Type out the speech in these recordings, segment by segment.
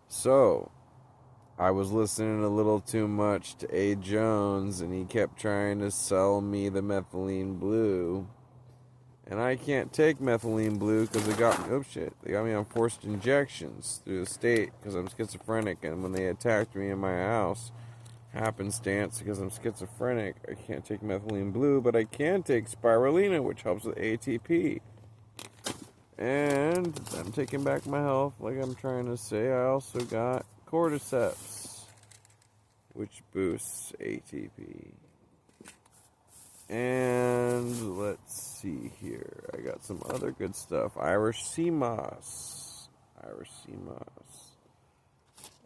So, I was listening a little too much to A. Jones, and he kept trying to sell me the methylene blue. And I can't take methylene blue because they got me on forced injections through the state because I'm schizophrenic. And when they attacked me in my house, happenstance, because I'm schizophrenic, I can't take methylene blue, but I can take spirulina, which helps with ATP. And I'm taking back my health, like I'm trying to say. I also got cordyceps, which boosts ATP. And let's see here. I got some other good stuff. Irish sea moss.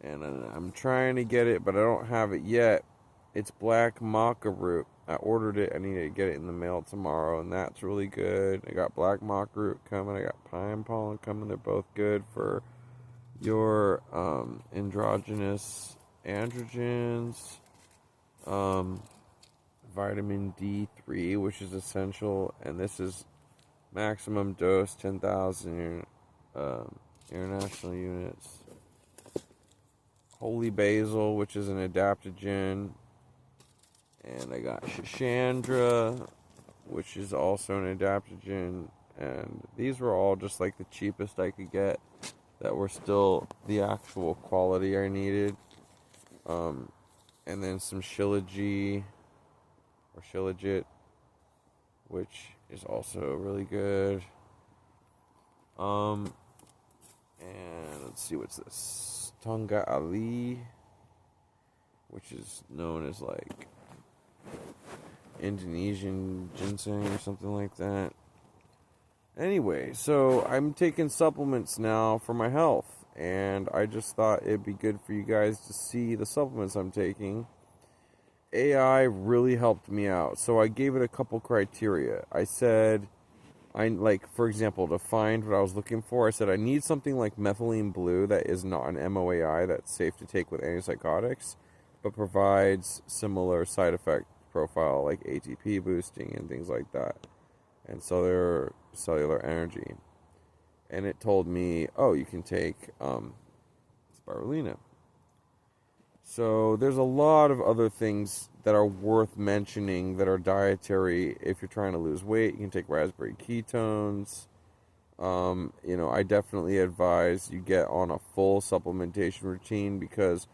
And I'm trying to get it, but I don't have it yet. It's black maca root. I ordered it. I need to get it in the mail tomorrow, and that's really good. I got black maca root coming. I got pine pollen coming. They're both good for your androgens. Vitamin D3, which is essential, and this is maximum dose 10,000 international units. Holy basil, which is an adaptogen, and I got Shishandra, which is also an adaptogen, and these were all just like the cheapest I could get that were still the actual quality I needed. And then some Shilajit, which is also really good. And let's see, what's this? Tonga Ali, which is known as like Indonesian ginseng or something like that. Anyway, so I'm taking supplements now for my health, and I just thought it'd be good for you guys to see the supplements I'm taking. AI really helped me out, so I gave it a couple criteria. I said, for example, to find what I was looking for, I said I need something like methylene blue that is not an MOAI, that's safe to take with antipsychotics, but provides similar side effect profile like ATP boosting and things like that, and cellular energy. And it told me, oh, you can take spirulina. So there's a lot of other things that are worth mentioning that are dietary. If you're trying to lose weight, you can take raspberry ketones. I definitely advise you get on a full supplementation routine because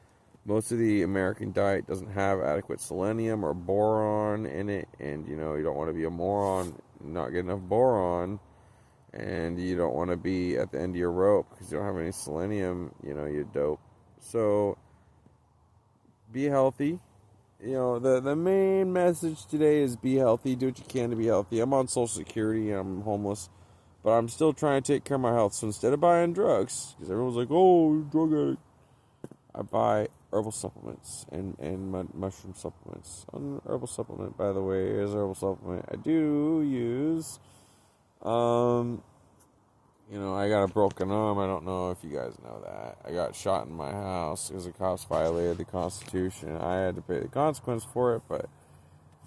most of the American diet doesn't have adequate selenium or boron in it, and you don't want to be a moron, not get enough boron, and you don't want to be at the end of your rope because you don't have any selenium. You're dope. So be healthy. The main message today is be healthy. Do what you can to be healthy. I'm on Social Security and I'm homeless, but I'm still trying to take care of my health. So instead of buying drugs, because everyone's like, oh, you're a drug addict, I buy herbal supplements and mushroom supplements. An herbal supplement, by the way, is herbal supplement I do use. I got a broken arm. I don't know if you guys know that. I got shot in my house because the cops violated the Constitution. I had to pay the consequence for it, but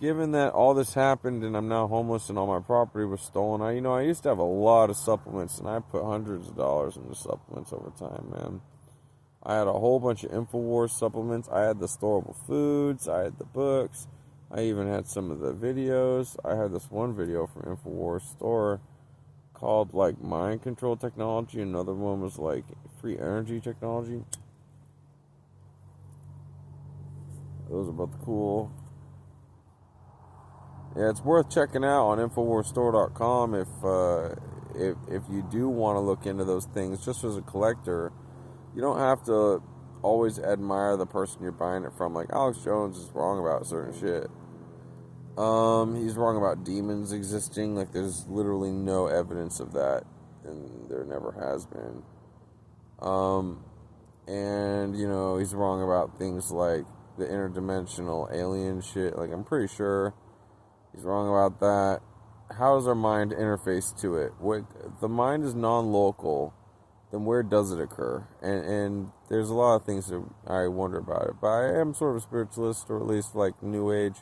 given that all this happened and I'm now homeless and all my property was stolen, I used to have a lot of supplements, and I put hundreds of dollars into supplements over time, man. I had a whole bunch of Infowars supplements. I had the storable foods. I had the books. I even had some of the videos. I had this one video from Infowars store called like mind control technology. Another one was like free energy technology. Those are both cool. Yeah, it's worth checking out on InfoWarsStore.com if you do want to look into those things. Just as a collector, you don't have to always admire the person you're buying it from. Like Alex Jones is wrong about certain shit. He's wrong about demons existing. Like, there's literally no evidence of that, and there never has been. And, he's wrong about things like the interdimensional alien shit. Like, I'm pretty sure he's wrong about that. How does our mind interface to it? The mind is non-local, then where does it occur? And there's a lot of things that I wonder about it. But I am sort of a spiritualist, or at least like New Age,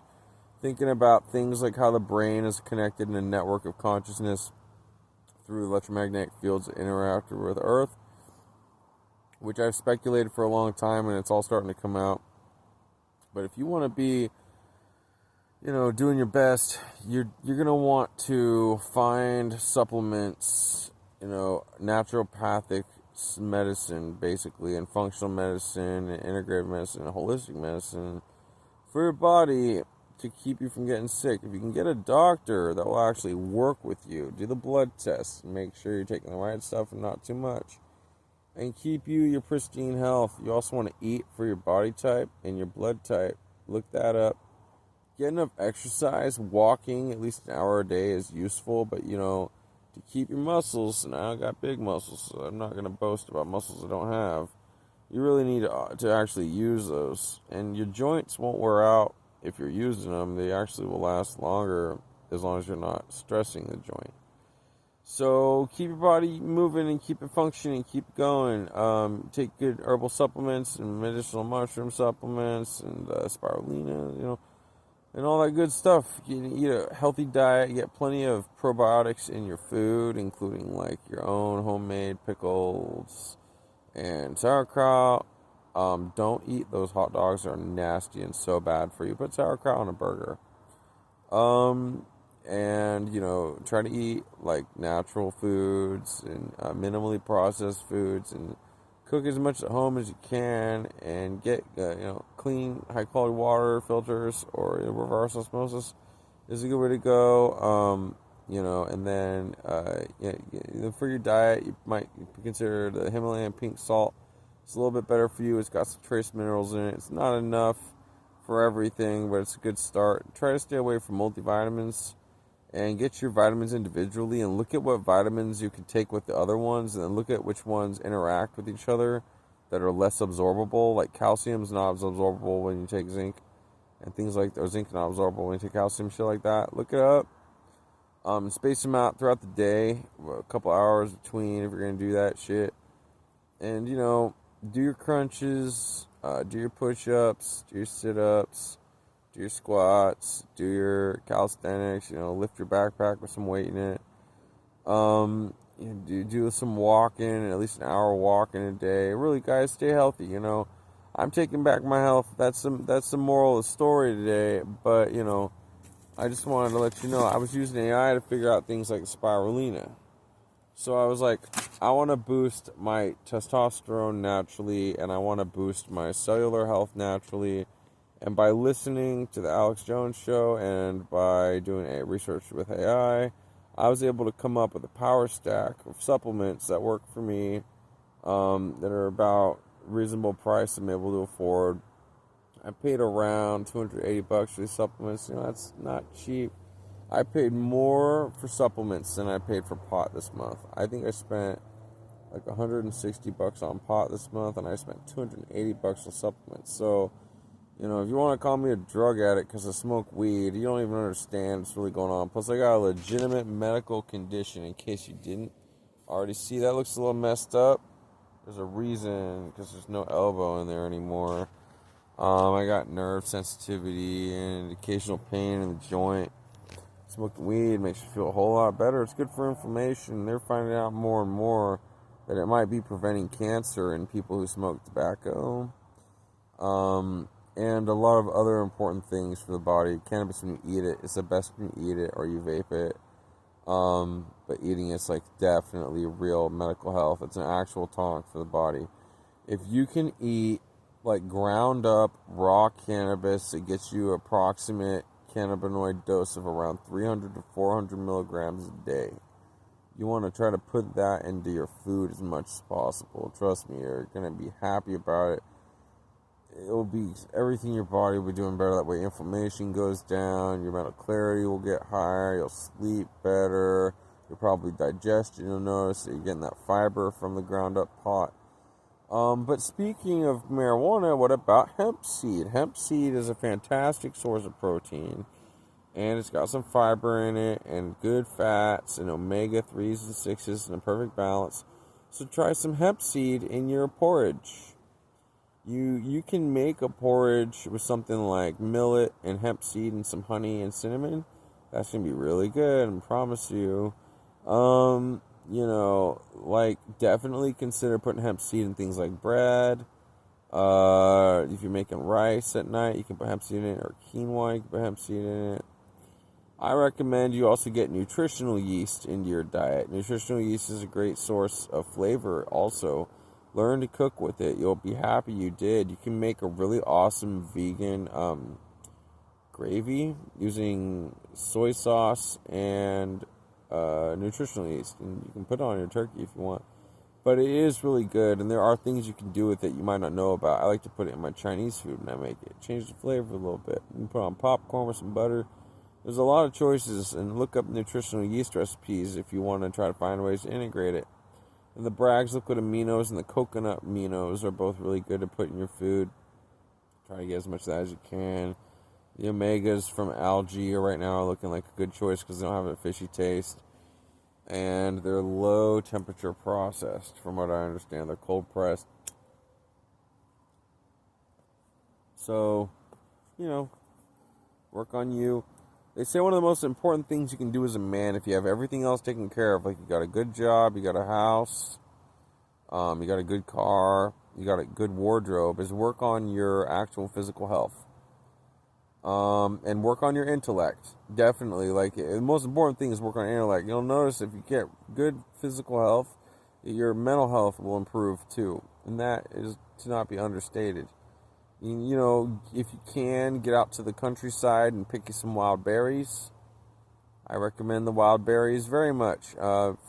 thinking about things like how the brain is connected in a network of consciousness through electromagnetic fields that interact with Earth. which I've speculated for a long time, and it's all starting to come out. But if you want to be, doing your best, you're gonna want to find supplements, naturopathic medicine, basically, and functional medicine, and integrative medicine, and holistic medicine for your body to keep you from getting sick. If you can get a doctor that will actually work with you, do the blood tests, and make sure you're taking the right stuff and not too much, and keep your pristine health. You also want to eat for your body type and your blood type. Look that up. Get enough exercise. Walking at least an hour a day is useful, but to keep your muscles, and I got big muscles, so I'm not going to boast about muscles I don't have. You really need to actually use those, and your joints won't wear out if you're using them. They actually will last longer as long as you're not stressing the joint. So keep your body moving and keep it functioning, keep it going. Take good herbal supplements and medicinal mushroom supplements and spirulina, and all that good stuff. You can eat a healthy diet, get plenty of probiotics in your food, including like your own homemade pickles and sauerkraut. Don't eat those hot dogs. They're nasty and so bad for you. Put sauerkraut on a burger. And try to eat like natural foods and minimally processed foods, and cook as much at home as you can, and get clean, high quality water filters, or reverse osmosis is a good way to go. And then for your diet, you might consider the Himalayan pink salt. It's a little bit better for you. It's got some trace minerals in it. It's not enough for everything, but it's a good start. Try to stay away from multivitamins, and get your vitamins individually, and look at what vitamins you can take with the other ones, and then look at which ones interact with each other that are less absorbable. Like calcium is not absorbable when you take zinc, and things like that. Or zinc not absorbable when you take calcium, shit like that. Look it up. Space them out throughout the day, a couple hours between if you're gonna do that shit. And do your crunches, do your push-ups, do your sit-ups, do your squats, do your calisthenics, lift your backpack with some weight in it. Do some walking, at least an hour walking a day. Really, guys, stay healthy. I'm taking back my health. That's the moral of the story today. But I just wanted to let you know I was using AI to figure out things like spirulina. So I was like, I want to boost my testosterone naturally, and I want to boost my cellular health naturally. And by listening to the Alex Jones Show and by doing a research with AI, I was able to come up with a power stack of supplements that work for me, that are about reasonable price I'm able to afford. I paid around $280 for these supplements. That's not cheap. I paid more for supplements than I paid for pot this month. I think I spent like $160 on pot this month, and I spent $280 on supplements. So, if you want to call me a drug addict because I smoke weed, you don't even understand what's really going on. Plus, I got a legitimate medical condition, in case you didn't already see. That looks a little messed up. There's a reason, because there's no elbow in there anymore. I got nerve sensitivity and occasional pain in the joint. Smoking weed makes you feel a whole lot better. It's good for inflammation. They're finding out more and more that it might be preventing cancer in people who smoke tobacco. And a lot of other important things for the body. Cannabis, when you eat it, it's the best when you eat it or you vape it. But eating it's like definitely real medical health. It's an actual tonic for the body. If you can eat like ground up raw cannabis, it gets you approximate cannabinoid dose of around 300 to 400 milligrams a day. You want to try to put that into your food as much as possible. Trust me, you're going to be happy about it. It'll be everything your body will be doing better. That way inflammation goes down, your mental clarity will get higher, you'll sleep better, you'll probably digest, and you'll notice that you're getting that fiber from the ground up pot. But speaking of marijuana, what about hemp seed? Hemp seed is a fantastic source of protein, and it's got some fiber in it, and good fats, and omega-3s and 6s in a perfect balance. So try some hemp seed in your porridge. You can make a porridge with something like millet and hemp seed and some honey and cinnamon. That's going to be really good, I promise you. like definitely consider putting hemp seed in things like bread. If you're making rice at night, you can put hemp seed in it, or quinoa, you can put hemp seed in it. I recommend you also get nutritional yeast into your diet. Nutritional yeast is a great source of flavor also. Learn to cook with it. You'll be happy you did. You can make a really awesome vegan gravy using soy sauce and nutritional yeast. And you can put it on your turkey if you want. But it is really good, and there are things you can do with it you might not know about. I like to put it in my Chinese food when I make it. Change the flavor a little bit. You can put on popcorn with some butter. There's a lot of choices, and look up nutritional yeast recipes if you want to try to find ways to integrate it. And the Bragg's liquid aminos and the coconut aminos are both really good to put in your food. Try to get as much of that as you can. The omegas from algae right now are looking like a good choice because they don't have a fishy taste. And they're low temperature processed, from what I understand. They're cold pressed. So, work on you. They say one of the most important things you can do as a man, if you have everything else taken care of, like you got a good job, you got a house, you got a good car, you got a good wardrobe, is work on your actual physical health. And work on your intellect. Definitely. Like, the most important thing is work on intellect. You'll notice if you get good physical health, your mental health will improve too. And that is to not be understated. If you can, get out to the countryside and pick you some wild berries. I recommend the wild berries very much.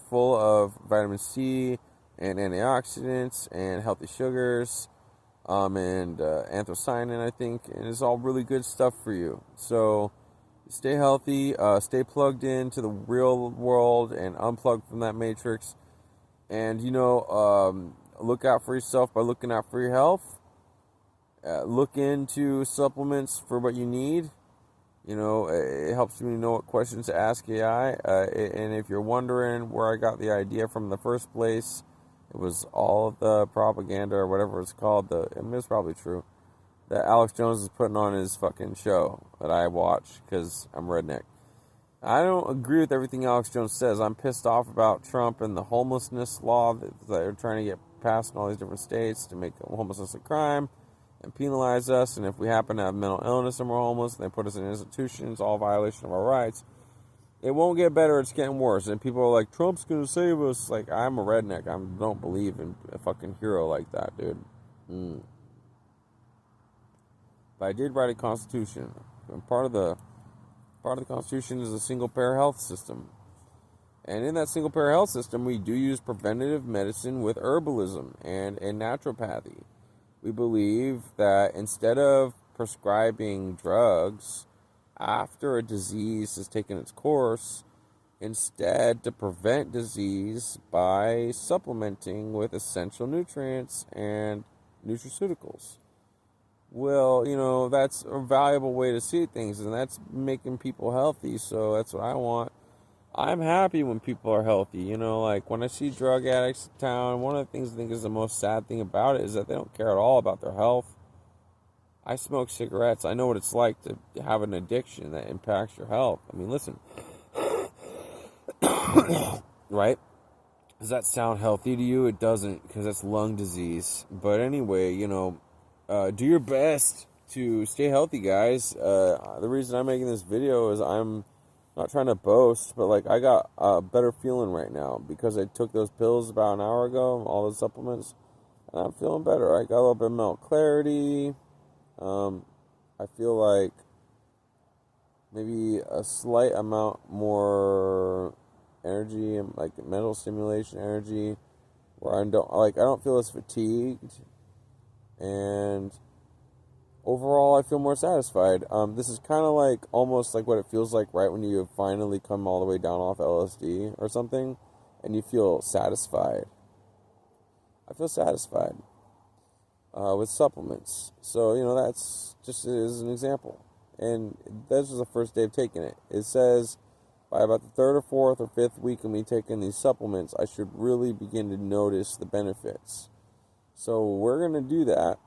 Full of vitamin C and antioxidants and healthy sugars. And anthocyanin, I think, and it's all really good stuff for you. So stay healthy, stay plugged into the real world and unplugged from that matrix. And, look out for yourself by looking out for your health. Look into supplements for what you need. It helps me know what questions to ask AI. And if you're wondering where I got the idea from in the first place, it was all of the propaganda or whatever it's called. It's probably true that Alex Jones is putting on his fucking show that I watch because I'm redneck. I don't agree with everything Alex Jones says. I'm pissed off about Trump and the homelessness law that they're trying to get passed in all these different states to make homelessness a crime and penalize us. And if we happen to have mental illness and we're homeless, they put us in institutions, all violation of our rights. It won't get better, it's getting worse. And people are like, Trump's gonna save us. Like, I'm a redneck. I don't believe in a fucking hero like that, dude. But I did write a constitution. And part of the constitution is a single-payer health system. And in that single-payer health system, we do use preventative medicine with herbalism and naturopathy. We believe that instead of prescribing drugs after a disease has taken its course, instead to prevent disease by supplementing with essential nutrients and nutraceuticals. Well, that's a valuable way to see things, and that's making people healthy, so that's what I want. I'm happy when people are healthy, like when I see drug addicts in town, one of the things I think is the most sad thing about it is that they don't care at all about their health. I smoke cigarettes. I know what it's like to have an addiction that impacts your health. I mean, listen. Right? Does that sound healthy to you? It doesn't, because that's lung disease. But anyway, do your best to stay healthy, guys. The reason I'm making this video is I'm not trying to boast, but I got a better feeling right now because I took those pills about an hour ago, all the supplements, and I'm feeling better. I got a little bit of mental clarity. I feel like maybe a slight amount more energy and mental stimulation energy, where I don't feel as fatigued, and overall I feel more satisfied. This is kind of almost like what it feels like right when you have finally come all the way down off LSD or something, and you feel satisfied. I feel satisfied. With supplements. So, that's just as an example. And this was the first day of taking it. It says by about the third or fourth or fifth week of me taking these supplements, I should really begin to notice the benefits. So we're going to do that,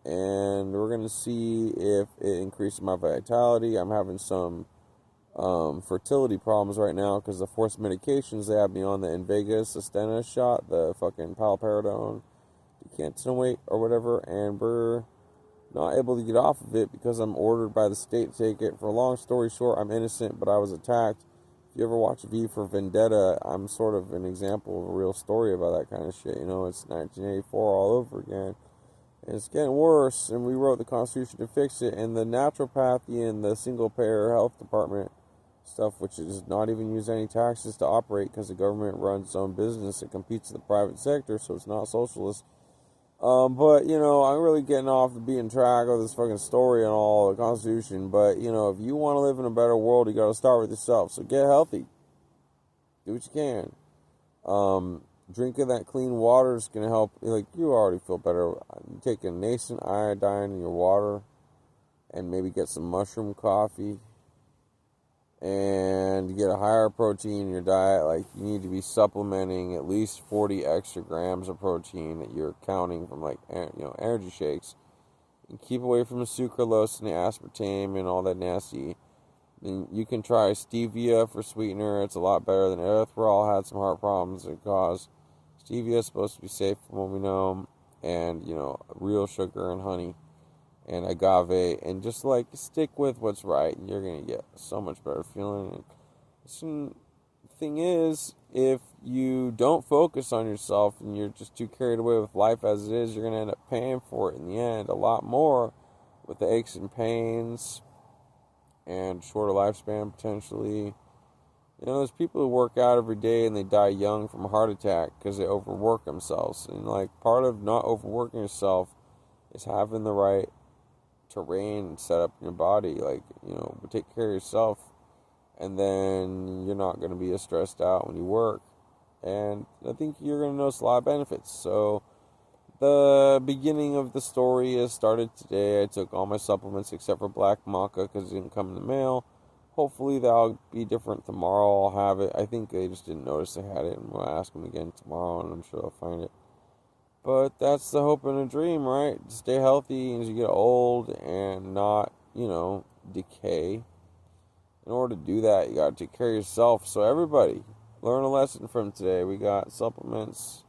and we're going to see if it increases my vitality. I'm having some fertility problems right now because the forced medications they have me on, the Invega Sustenna shot, the fucking paliperidone, decantinoate or whatever, and we're not able to get off of it because I'm ordered by the state to take it. For a long story short, I'm innocent, but I was attacked. If you ever watch V for Vendetta, I'm sort of an example of a real story about that kind of shit. You know, it's 1984 all over again. And it's getting worse, and we wrote the Constitution to fix it, and the naturopathy and the single-payer health department stuff, which does not even use any taxes to operate because the government runs its own business. It competes with the private sector, so it's not socialist. But, you know, I'm really getting off the beaten track of this fucking story and all, the Constitution. But, you know, if you want to live in a better world, you got to start with yourself. So get healthy. Do what you can. Drinking that clean water is going to help. Like, you already feel better. Take a nascent iodine in your water and maybe get some mushroom coffee. And get a higher protein in your diet. Like, you need to be supplementing at least 40 extra grams of protein that you're counting from, like, you know, energy shakes. And keep away from the sucralose and the aspartame and all that nasty. Then you can try stevia for sweetener. It's a lot better than erythritol. Had some heart problems it caused. Stevia is supposed to be safe from what we know. And, you know, real sugar and honey and agave, and just like stick with what's right, and you're gonna get so much better feeling. And the thing is, if you don't focus on yourself and you're just too carried away with life as it is, you're gonna end up paying for it in the end a lot more with the aches and pains and shorter lifespan potentially. You know, there's people who work out every day and they die young from a heart attack because they overwork themselves. And like, part of not overworking yourself is having the right terrain set up in your body. Like, you know, take care of yourself, and then you're not going to be as stressed out when you work, and I think you're going to notice a lot of benefits. So the beginning of the story has started today. I took all my supplements except for black maca because it didn't come in the mail. Hopefully that'll be different tomorrow. I'll have it. I think they just didn't notice they had it, and we'll ask them again tomorrow, and I'm sure they'll find it. But that's the hope and a dream, right? Stay healthy as you get old and not, you know, decay. In order to do that, you got to take care of yourself. So everybody, learn a lesson from today. We got supplements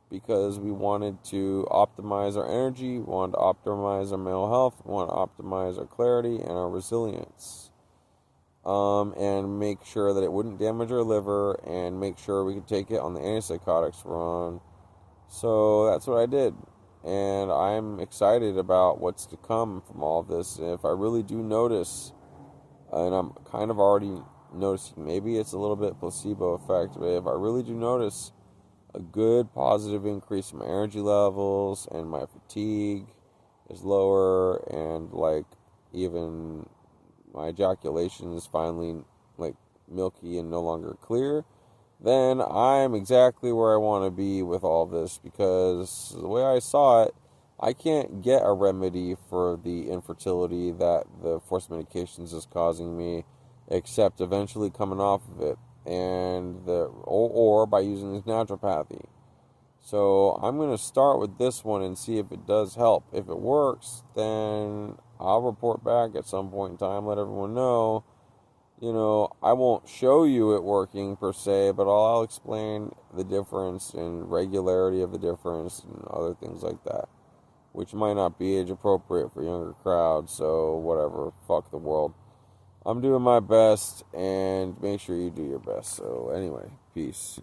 because we wanted to optimize our energy, we wanted to optimize our mental health, we wanted to optimize our clarity and our resilience. And make sure that it wouldn't damage our liver, and make sure we could take it on the antipsychotics we're on. So that's what I did, and I'm excited about what's to come from all of this. And if I really do notice, and I'm kind of already noticing, maybe it's a little bit placebo effect, but if I really do notice a good positive increase in my energy levels and my fatigue is lower, and like even my ejaculation is finally like milky and no longer clear, then I'm exactly where I want to be with all this, because the way I saw it, I can't get a remedy for the infertility that the forced medications is causing me, except eventually coming off of it, and or by using this naturopathy. So I'm going to start with this one and see if it does help. If it works, then I'll report back at some point in time, let everyone know. You know, I won't show you it working per se, but I'll explain the difference and regularity of the difference and other things like that, which might not be age appropriate for younger crowds, so whatever, fuck the world. I'm doing my best, and make sure you do your best. So anyway, peace.